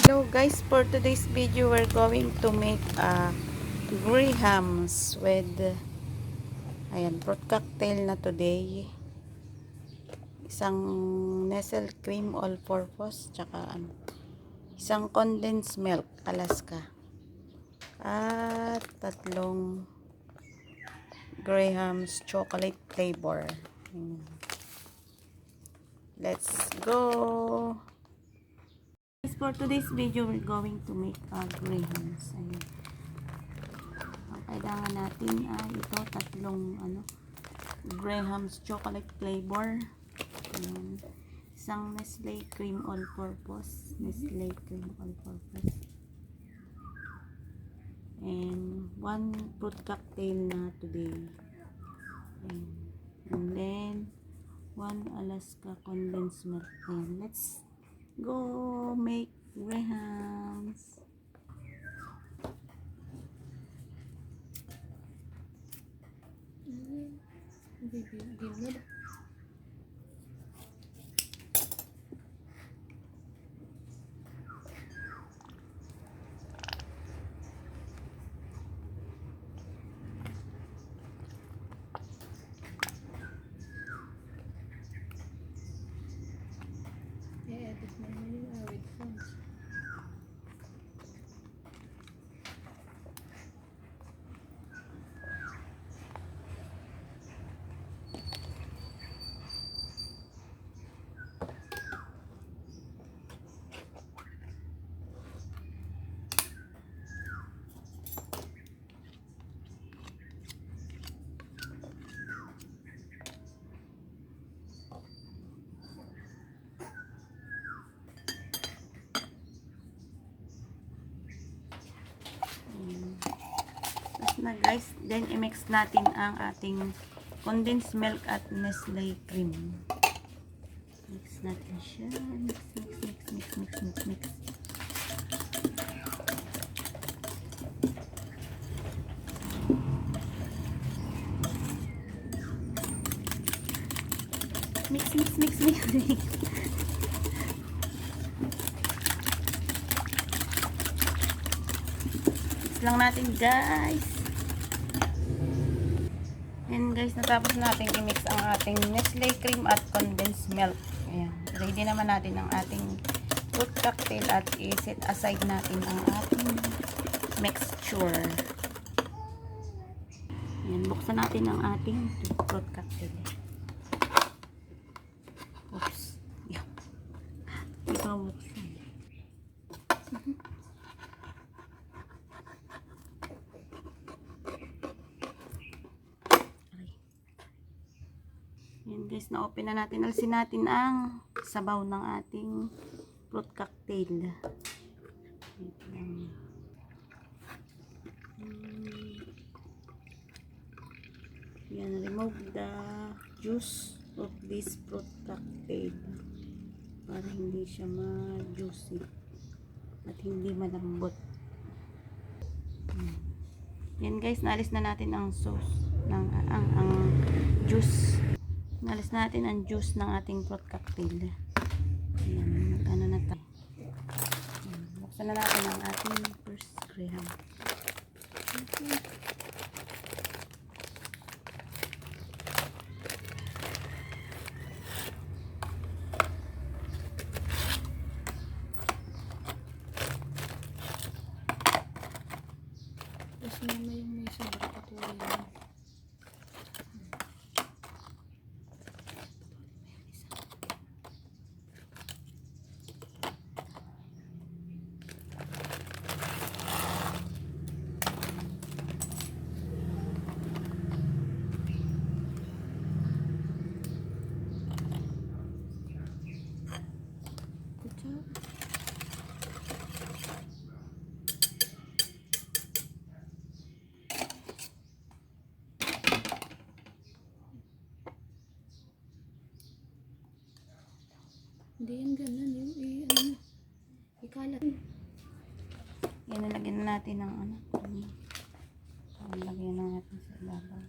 Hello guys, for today's video we're going to make a Grehams with ayan, fruit cocktail na today. Isang nestle cream all-purpose tsaka isang condensed milk Alaska at tatlong Grehams chocolate flavor. Let's go! For today's video, we're going to make Grehams. Ayan. Ang kailangan natin ay ito, tatlong Grehams chocolate flavor. Ayan. Isang Nestle cream all-purpose. Nestle cream all-purpose. And one fruit cocktail na today. Ayan. And then, one Alaska condensed milk. Ayan. Let's go make Grehams. Na guys, then i-mix natin ang ating condensed milk at Nestle cream. Mix natin siya. Mix. Mix. Mix lang natin guys. And guys, natapos natin i-mix ang ating Nestle cream at condensed milk. Ayan. Ready naman natin ang ating fruit cocktail at i-set aside natin ang ating mixture. Ayan. Buksan natin ang ating fruit cocktail. Oops. Ayan. Ito buksan. Yan guys, na-open na natin. Alisin natin ang sabaw ng ating fruit cocktail. Yan, remove the juice of this fruit cocktail para hindi siya ma-juicy at hindi malambot. Yan guys, naalis na natin ang sauce ng ang juice. Nalis natin ang juice ng ating fruit cocktail. Ayan, ano na tayo. Buksan na natin ang ating first Graham. Tapos mama yung may sobra patuloy. Hindi yan ganun yung ikalat. Yan, nalagyan na natin ng lagyan na natin sa ibabaw.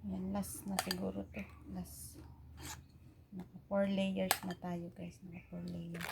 Ayan, last na siguro to. Last. Naka 4 layers na tayo guys. Naka 4 layers.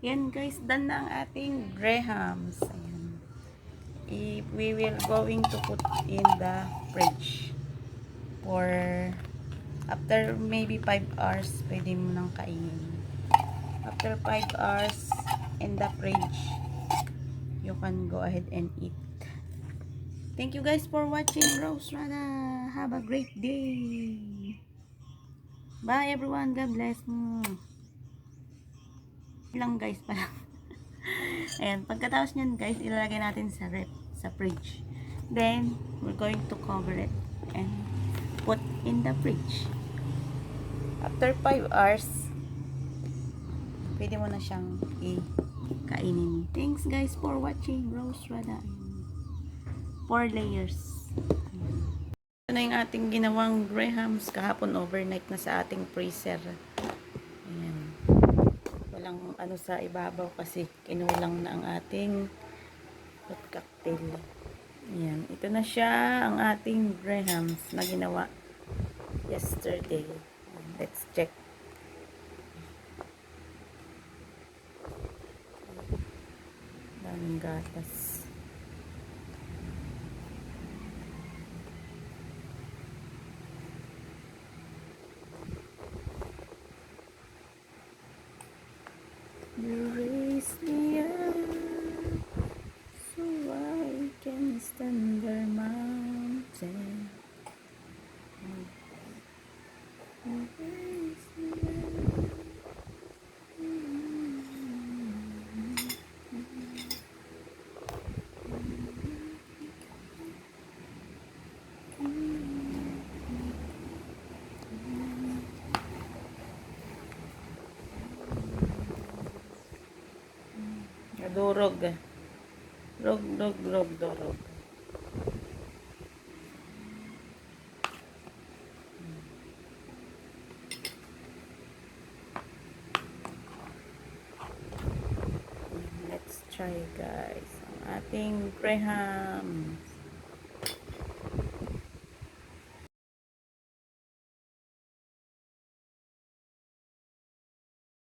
Yan guys, done na ang ating Grehams. Ayan. We will going to put in the fridge for after maybe 5 hours pwede mo nang kainin. After 5 hours in the fridge, you can go ahead and eat. Thank you guys for watching Rose Rada. Have a great day. Bye everyone. God bless. Lang guys pala. Ayan, pagkatapos nyan guys, ilalagay natin sa ref, sa fridge. Then, we're going to cover it and put in the fridge. After 5 hours, pwede mo na siyang i-kainin. Thanks guys for watching Rose Rada. 4 layers. Ito na yung ating ginawang Grehams kahapon overnight na sa ating freezer. Ayan. Walang ano sa ibabaw kasi kinulang na ang ating fruit cocktail. Ayan. Ito na siya ang ating Grehams na ginawa yesterday. Let's check. Daming gatas. You raise me up so I can stand the mountain. You raise me up. Durog. Durog. Let's try guys. Ang ating Grehams.